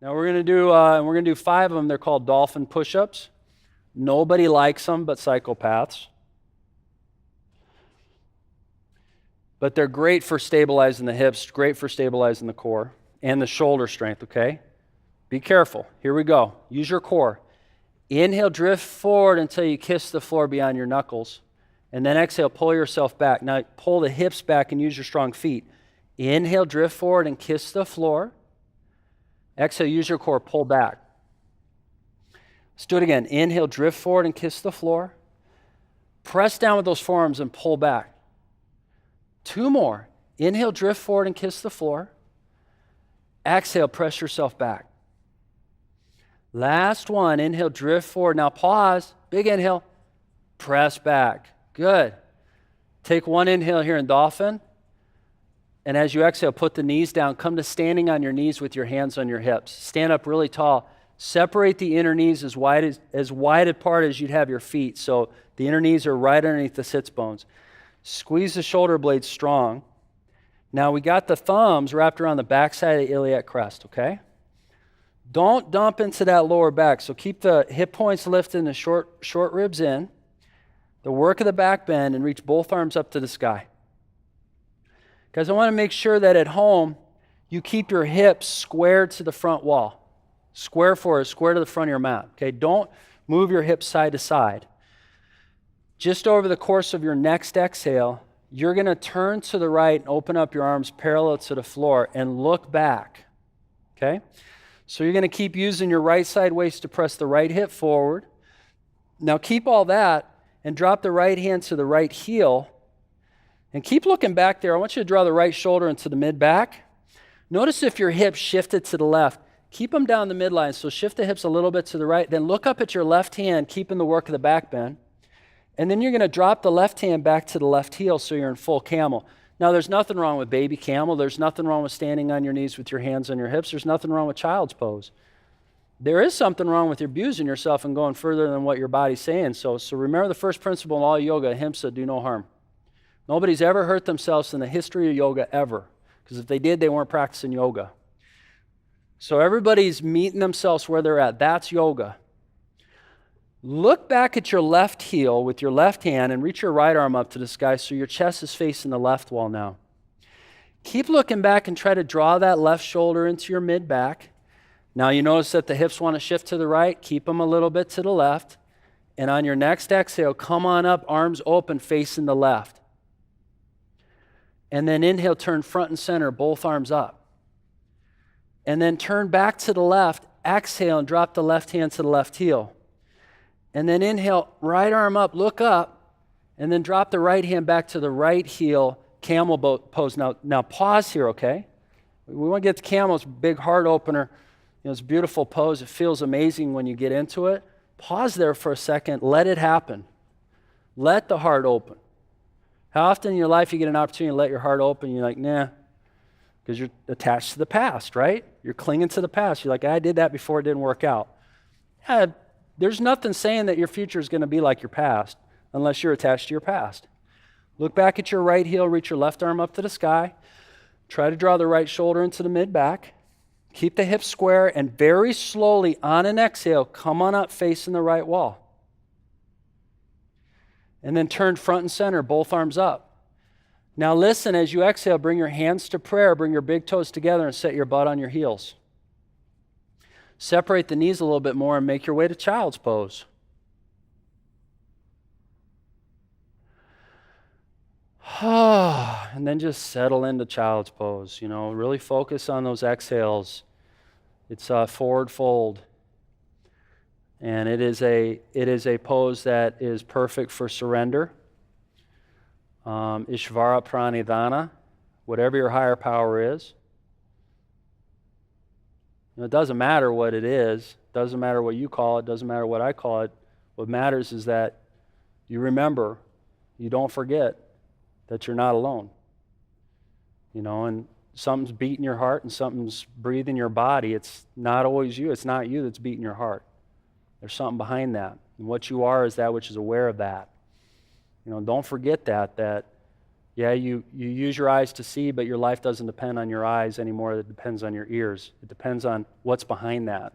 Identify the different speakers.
Speaker 1: Now we're going to do 5 of them. They're called Dolphin Push-Ups. Nobody likes them but psychopaths. But they're great for stabilizing the hips, great for stabilizing the core and the shoulder strength, okay? Be careful. Here we go. Use your core. Inhale, drift forward until you kiss the floor beyond your knuckles. And then exhale, pull yourself back. Now pull the hips back and use your strong feet. Inhale, drift forward and kiss the floor. Exhale, use your core, pull back. Let's do it again. Inhale, drift forward and kiss the floor. Press down with those forearms and pull back. 2 more. Inhale, drift forward and kiss the floor. Exhale, press yourself back. Last one. Inhale, drift forward. Now pause. Big inhale. Press back. Good. Take 1 inhale here in Dolphin. And as you exhale, put the knees down. Come to standing on your knees with your hands on your hips. Stand up really tall. Separate the inner knees as wide apart as you'd have your feet. So the inner knees are right underneath the sits bones. Squeeze the shoulder blades strong. Now we got the thumbs wrapped around the backside of the iliac crest, okay? Don't dump into that lower back. So keep the hip points lifted and the short ribs in. The work of the back bend and reach both arms up to the sky. Guys, I want to make sure that at home you keep your hips square to the front wall. Square forward, square to the front of your mat. Okay, don't move your hips side to side. Just over the course of your next exhale, you're going to turn to the right and open up your arms parallel to the floor and look back. Okay? So you're going to keep using your right side waist to press the right hip forward. Now keep all that and drop the right hand to the right heel. And keep looking back there. I want you to draw the right shoulder into the mid-back. Notice if your hips shifted to the left. Keep them down the midline, so shift the hips a little bit to the right. Then look up at your left hand, keeping the work of the back bend. And then you're going to drop the left hand back to the left heel so you're in full camel. Now, there's nothing wrong with baby camel. There's nothing wrong with standing on your knees with your hands on your hips. There's nothing wrong with child's pose. There is something wrong with abusing yourself and going further than what your body's saying. So remember the first principle in all yoga, ahimsa, do no harm. Nobody's ever hurt themselves in the history of yoga ever, because if they did, they weren't practicing yoga. So everybody's meeting themselves where they're at. That's yoga. Look back at your left heel with your left hand and reach your right arm up to the sky so your chest is facing the left wall now. Keep looking back and try to draw that left shoulder into your mid-back. Now you notice that the hips want to shift to the right. Keep them a little bit to the left. And on your next exhale, come on up, arms open, facing the left. And then inhale, turn front and center, both arms up. And then turn back to the left, exhale, and drop the left hand to the left heel. And then inhale, right arm up, look up, and then drop the right hand back to the right heel, camel pose. Now pause here, okay? We want to get to camel. It's a big heart opener. It's a beautiful pose. It feels amazing when you get into it. Pause there for a second. Let it happen. Let the heart open. How often in your life you get an opportunity to let your heart open, you're like, nah, because you're attached to the past, right? You're clinging to the past. You're like, I did that before, it didn't work out. Yeah, there's nothing saying that your future is going to be like your past unless you're attached to your past. Look back at your right heel, reach your left arm up to the sky. Try to draw the right shoulder into the mid-back. Keep the hips square, and very slowly on an exhale, come on up facing the right wall. And then turn front and center, both arms up. Now listen, as you exhale, bring your hands to prayer, bring your big toes together and set your butt on your heels. Separate the knees a little bit more and make your way to child's pose. And then just settle into child's pose. Really focus on those exhales. It's a forward fold. And it is a pose that is perfect for surrender. Ishvara Pranidhana, whatever your higher power is. It doesn't matter what it is. It doesn't matter what you call it. It doesn't matter what I call it. What matters is that you remember, you don't forget that you're not alone. And something's beating your heart and something's breathing your body. It's not always you. It's not you that's beating your heart. There's something behind that. And what you are is that which is aware of that. Don't forget that Yeah, you use your eyes to see, but your life doesn't depend on your eyes anymore. It depends on your ears. It depends on what's behind that.